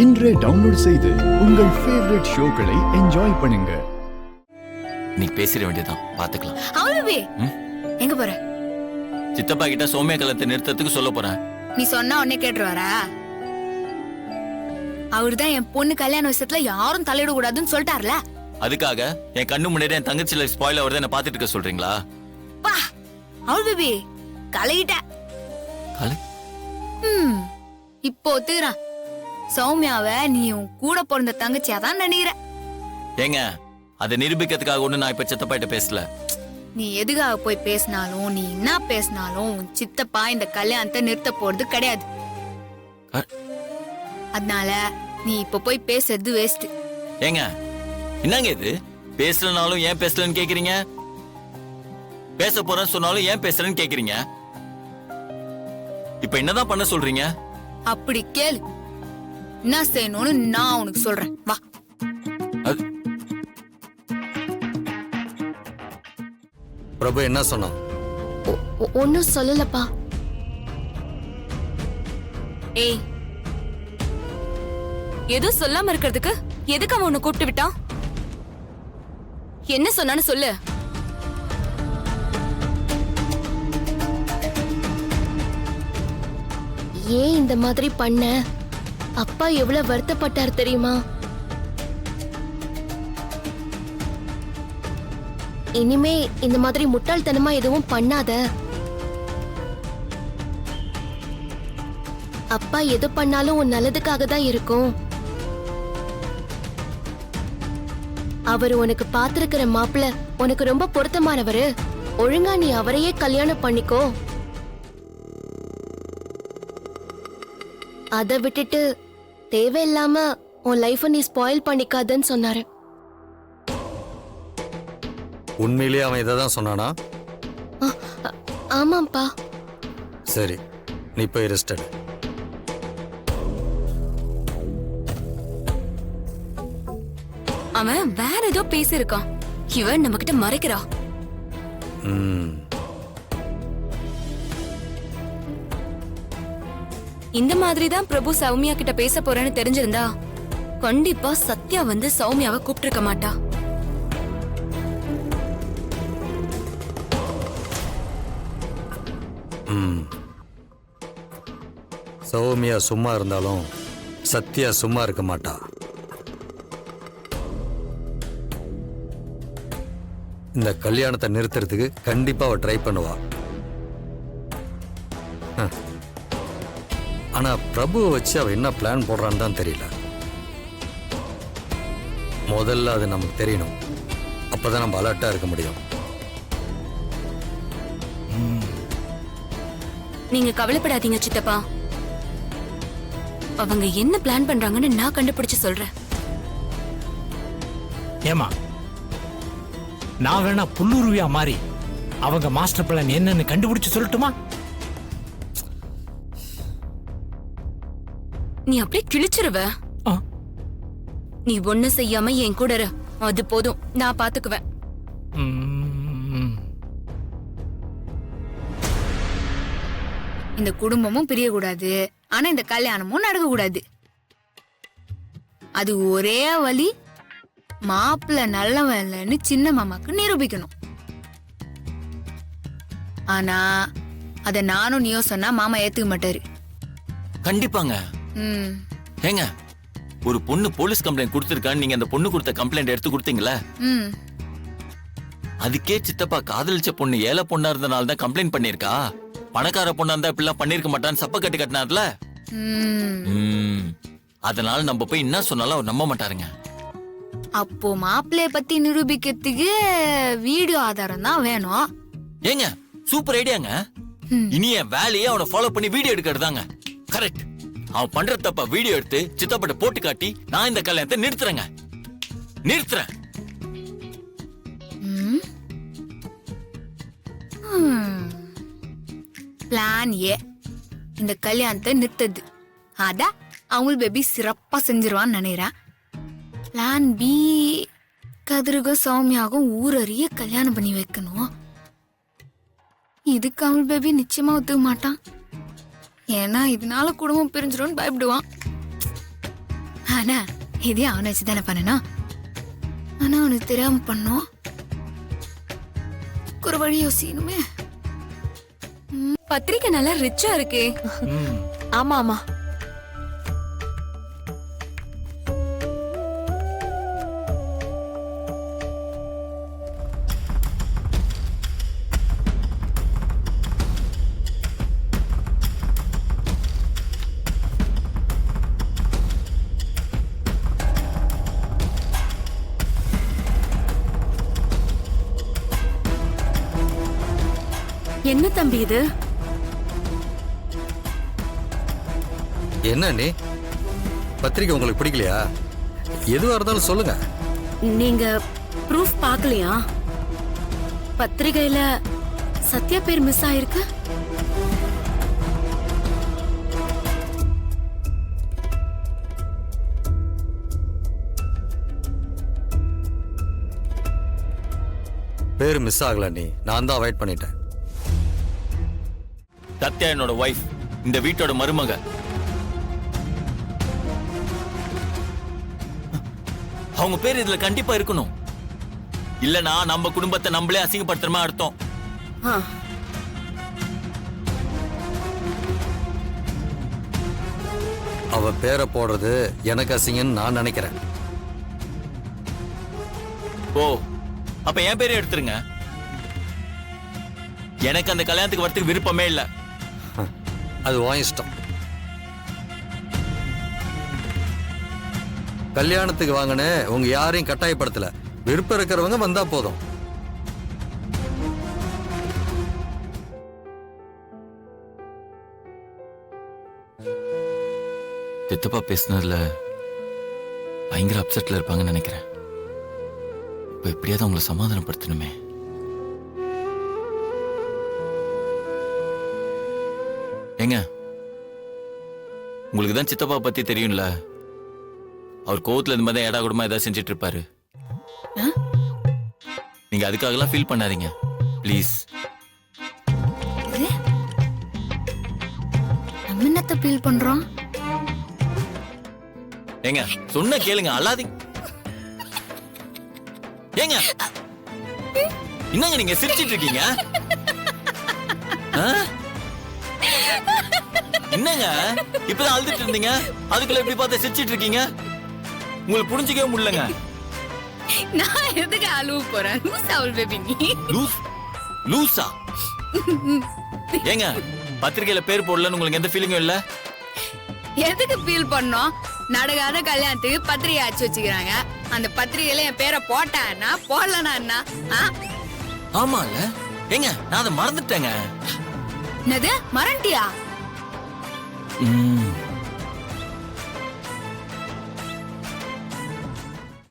இன்றே டவுன்லோட் செய்து உங்கள் ஃபேவரட் ஷோக்களை என்ஜாய் பண்ணுங்க. நீ பேசிட வேண்டியதான், பாத்துக்கலாம். அவ்வளவே எங்க போற? சித்தப்பா கிட்ட சௌமியா கல்யாணத்தை நிறுத்தத்துக்கு சொல்ல போறேன். நீ சொன்னா உடனே கேட்டுருவாரா? அவருதான் என் பொண்ணு கல்யாண விஷயத்துல யாரும் தலையிட கூடாதுன்னு சொல்லிட்டார்ல. அதுக்காக என் கண்ணு முன்னாடி என் தங்கச்சில ஸ்பாயில் ஆவறத என்ன பாத்துட்டு இருக்க சொல்றீங்களா? பா அவள் பேபி கலகிட்ட. இப்போ ஒத்துக்கிறான். சௌமியாவை நீ உன் கூட பிறந்த தங்கச்சியா தான் நினைக்கிற. ஏங்க அதை நிரூபிக்கிறதுக்காக ஒண்ணு நான் இப்ப சித்தப்பா கிட்ட பேசல. நீ எதுக்காக போய் பேசினாலும் நீ என்ன பேசினாலும் உன் சித்தப்பா இந்த கல்யாணத்தை நிறுத்த போறது கிடையாது. அதனால நீ இப்ப போய் பேசுறது வேஸ்ட். ஏங்க என்னங்க இது? பேசலனாலும் ஏன் பேசலன்னு கேக்குறீங்க, பேச போறேன்னு சொன்னாலும் ஏன் பேசலன்னு கேக்குறீங்க. இப்ப என்னதான் பண்ண சொல்றீங்க? அப்படி கேளு, என்ன செய்யணும்னு நான் உனக்கு சொல்றேன். வா. பிரபு என்ன சொன்னா? ஒன்னும் சொல்லலப்பா. ஏய், எதுவும் சொல்லாம இருக்கிறதுக்கு எதுக்கு அவன் உன்னை கூப்பிட்டு விட்டான்? என்ன சொன்னான்னு சொல்லு. ஏன் இந்த மாதிரி பண்ண? அப்பா எவ்வளவு வருத்தப்பட்டார் தெரியுமா? இனிமே இந்த மாதிரி முட்டாள்தனமா எதுவும் பண்ணாத. அப்பா எது பண்ணாலும் உன் நல்லதுக்காக தான் இருக்கும். அவர் உனக்கு பாத்திருக்கிற மாப்பிள்ள உனக்கு ரொம்ப பொருத்தமானவரு. ஒழுங்கா நீ அவரையே கல்யாணம் பண்ணிக்கோ. அதை விட்டுட்டு தேவையில்லாம உன் லைஃப நீ ஸ்பாயில் பண்ணிக்காதன்னு சொன்னாரு. உண்மையிலேயே அவன் இதை தான் சொன்னானா? ஆமாப்பா. சரி, நீ போய் ரெஸ்ட் எடு. அவன் வேற ஏதோ பேசிருக்கான். இவன் நம்ம கிட்ட மறைக்கிறா. இந்த மாதிரி தான் பிரபு சௌமியா கிட்ட பேச போறேன்னு தெரிஞ்சிருந்தா கண்டிப்பா சத்யா வந்து சௌமியாவை கூப்பிட்டிருக்க மாட்டா. சௌமியா சும்மா இருந்தாலும் சத்யா சும்மா இருக்க மாட்டா. இந்த கல்யாணத்தை நிறுத்துறதுக்கு கண்டிப்பா அவ ட்ரை பண்ணுவா. ஆனா பிரபுவை வச்சு அவ என்ன பிளான் போடுறான்னு தான் தெரியல. முதல்ல அது நமக்கு தெரியணும். அப்பதான் நம்ம அலர்ட்டா இருக்க முடியும். நீங்க கவலைப்படாதீங்க சித்தப்பா. அவங்க என்ன பிளான் பண்றாங்கன்னு நான் கண்டுபிடிச்சு சொல்றேன். ஏமா, நான் வேணா புல்லுருவியா மாறி அவங்க மாஸ்டர் பிளான் என்னன்னு கண்டுபிடிச்சு சொல்லட்டுமா? நீ அப்படியே கிழிச்சிருவ. நீ ஒண்ணு செய்யாம என் கூட இரு. அது போதும், நான் பாத்துக்குவேன். இந்த குடும்பமும் பிரியக்கூடாது, ஆனா இந்த கல்யாணமும் நடக்க கூடாது. அது ஒரே வழி, மாப்பிள்ள நல்லவன் இல்லைன்னு சின்ன மாமாக்கு நிரூபிக்கணும். ஆனா அத நானும் நீயோ சொன்னா மாமா ஏத்துக்க மாட்டாரு. கண்டிப்பாங்க. ஏங்க, ஒரு பொண்ணு போலீஸ் கம்ப்ளைண்ட் கொடுத்திருக்கான்னு நீங்க அந்த பொண்ணு கொடுத்த கம்ப்ளைண்ட் எடுத்து கொடுத்தீங்களா? அதுக்கே சித்தப்பா காதலிச்ச பொண்ணு ஏழை பொண்ணா இருந்தனால தான் கம்ப்ளைண்ட் பண்ணிருக்கா. பணக்கார பொண்ணா இருந்தா இப்படிலாம் பண்ணிருக்க மாட்டான்னு சப்ப கட்டி கட்டினார்ல. அதனால நம்ம போய் என்ன சொன்னாலும் அவர் நம்ப மாட்டாருங்க. அப்போ மாப்பிள்ளைய பத்தி நிரூபிக்கிறதுக்கு வீடியோ ஆதாரம் தான் வேணும். ஏங்க, சூப்பர் ஐடியாங்க. இனி என் வேலையை அவனை ஃபாலோ பண்ணி வீடியோ எடுக்கிறதாங்க. கரெக்ட். அவன் பண்ற தப்ப வீடியோ எடுத்து சித்தப்பட்ட போட்டு காட்டி நான் இந்த கல்யாணத்தை நிறுத்துறேங்க. நிறுத்துறேன். பிளான் ஏ இந்த கல்யாணத்தை நிறுத்தது. அத அவங்க பேபி சிறப்பா செஞ்சிருவான்னு நினைக்கிறேன். பிளான் பி, கதிருக்கும் சௌமியாகும் ஊரறிய கல்யாணம் பண்ணி வைக்கணும். இதுக்கு அவங்க பேபி நிச்சயமா ஒத்துக்க மாட்டான். ஏன்னா இதனால குடும்பம் பிரிஞ்சிடும்னு பயப்படுவான். ஆனா இதே அவனை வச்சு தானே பண்ணணும். ஆனா அவனுக்கு தெரியாம பண்ணோம். ஒரு வழி யோசிக்கணுமே. பத்திரிக்கை நல்லா ரிச்சா இருக்கே. ஆமா ஆமா. என்ன தம்பி இது? என்ன நீ பத்திரிக்கை உங்களுக்கு பிடிக்கலையா? எதுவா இருந்தாலும் சொல்லுங்க. நீங்க ப்ரூஃப் பார்க்கலையா? பத்திரிகையில சத்யா பேர் மிஸ் ஆயிருக்கு. பேர் மிஸ் ஆகல நீ, நான் தான் அவாய்ட் பண்ணிட்டேன். சத்யா என்னோட ஒய்ஃப், இந்த வீட்டோட மருமக. அவங்க பேர் இதுல கண்டிப்பா இருக்கணும். இல்லனா நம்ம குடும்பத்தை நம்மளே அசிங்கப்படுத்துறமா அர்த்தம். அவ பேரை போடுறது எனக்கு அசிங்கன்னு நான் நினைக்கிறேன். ஓ, அப்ப என் பேரே எடுத்துருங்க. எனக்கு அந்த கல்யாணத்துக்கு வரதுக்கு விருப்பமே இல்ல. அது உன் இஷ்டம். கல்யாணத்துக்கு வாங்கினே உங்க யாரையும் கட்டாயப்படுத்தல. விருப்பம் இருக்கிறவங்க வந்தா போதும். சித்தப்பா பேசுனதுல பயங்கர அப்செட்ல இருப்பாங்கன்னு நினைக்கிறேன். இப்ப எப்படியாவது அவங்களை சமாதானப்படுத்தணுமே. ஏங்க, உங்களுக்கு தான் சித்தப்பா பத்தி தெரியும்ல. அவர் கோவத்துல இந்த மாதிரி ஏடா கூடமா ஏதாவது செஞ்சிட்டு இருப்பாரு. நீங்க அதுக்காகலாம் ஃபீல் பண்ணாதீங்க ப்ளீஸ். நம்ம என்னத்த ஃபீல் பண்றோம்? ஏங்க சொன்ன கேளுங்க, அல்லாதீங்க. ஏங்க என்னங்க நீங்க சிரிச்சிட்டு இருக்கீங்க? என்னங்க இப்பதான் அழுதுட்டு இருந்தீங்க, அதுக்குள்ள எப்படி பார்த்து சிரிச்சிட்டு இருக்கீங்க? உங்களுக்கு புரிஞ்சுக்கவே முடியலங்க. நான் எதுக்கு அழுவ போறேன்? லூசா அவள் பேபி நீ. லூசா? ஏங்க பத்திரிக்கையில பேர் போடலன்னு உங்களுக்கு எந்த ஃபீலிங்கும் இல்ல? எதுக்கு ஃபீல் பண்ணோம்? நடக்காத கல்யாணத்துக்கு பத்திரிகை அடிச்சு வச்சுக்கிறாங்க. அந்த பத்திரிகையில என் பேரை போட்டேன்னா போடலனா என்ன? ஆமால ஏங்க, நான் அதை மறந்துட்டேங்க. என்னது மறந்துட்டியா?